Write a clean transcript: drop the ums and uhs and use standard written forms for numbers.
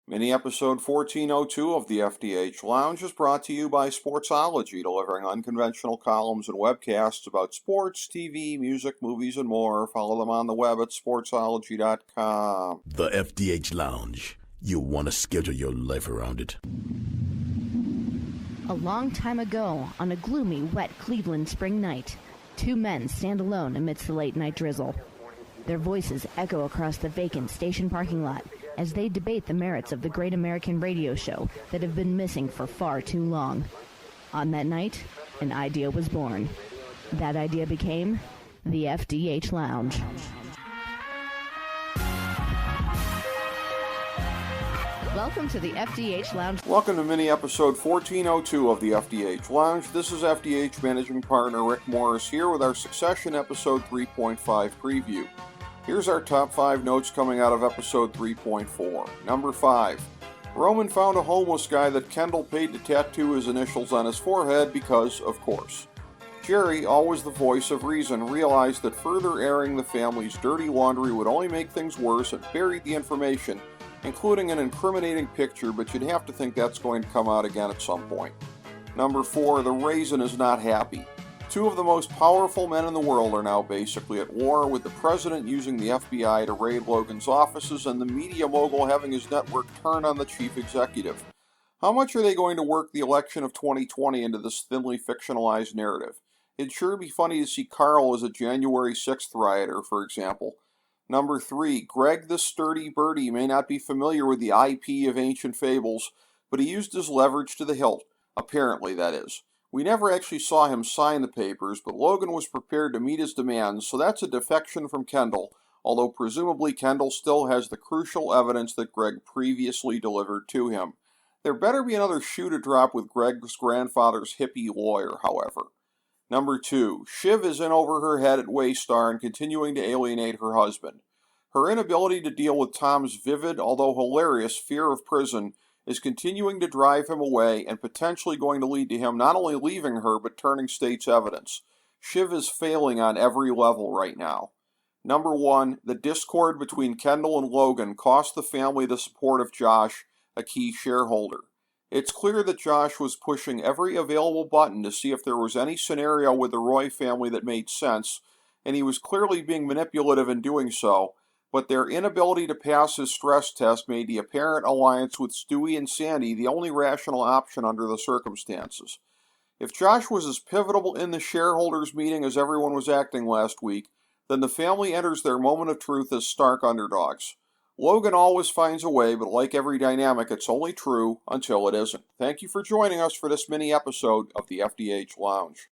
Mini episode 1402 of the FDH Lounge is brought to you by Sportsology, delivering unconventional columns and webcasts about sports, TV, music, movies, and more. Follow them on the web at sportsology.com. The FDH Lounge. You'll want to schedule your life around it. A long time ago, on a gloomy, wet Cleveland spring night, two men stand alone amidst the late-night drizzle. Their voices echo across the vacant station parking lot as they debate the merits of the great American radio show that have been missing for far too long. On that night, an idea was born. That idea became the FDH Lounge. Welcome to the FDH Lounge. Welcome to mini episode 1402 of the FDH Lounge. This is FDH Managing Partner Rick Morris here with our Succession episode 3.5 preview. Here's our top 5 notes coming out of episode 3.4. Number 5. Roman found a homeless guy that Kendall paid to tattoo his initials on his forehead because, of course. Jerry, always the voice of reason, realized that further airing the family's dirty laundry would only make things worse and buried the information, including an incriminating picture, but you'd have to think that's going to come out again at some point. Number 4. The Raisin is not happy. Two of the most powerful men in the world are now basically at war, with the president using the FBI to raid Logan's offices and the media mogul having his network turned on the chief executive. How much are they going to work the election of 2020 into this thinly fictionalized narrative? It'd sure be funny to see Carl as a January 6th rioter, for example. Number 3. Greg the Sturdy Birdie may not be familiar with the IP of ancient fables, but he used his leverage to the hilt. Apparently, that is. We never actually saw him sign the papers, but Logan was prepared to meet his demands, so that's a defection from Kendall, although presumably Kendall still has the crucial evidence that Greg previously delivered to him. There better be another shoe to drop with Greg's grandfather's hippie lawyer, however. Number 2. Shiv is in over her head at Waystar and continuing to alienate her husband. Her inability to deal with Tom's vivid, although hilarious, fear of prison is continuing to drive him away and potentially going to lead to him not only leaving her but turning state's evidence. Shiv is failing on every level right now. Number 1. The discord between Kendall and Logan cost the family the support of Josh, a key shareholder. It's clear that Josh was pushing every available button to see if there was any scenario with the Roy family that made sense, and he was clearly being manipulative in doing so, but their inability to pass his stress test made the apparent alliance with Stewie and Sandy the only rational option under the circumstances. If Josh was as pivotal in the shareholders' meeting as everyone was acting last week, then the family enters their moment of truth as stark underdogs. Logan always finds a way, but like every dynamic, it's only true until it isn't. Thank you for joining us for this mini episode of the FDH Lounge.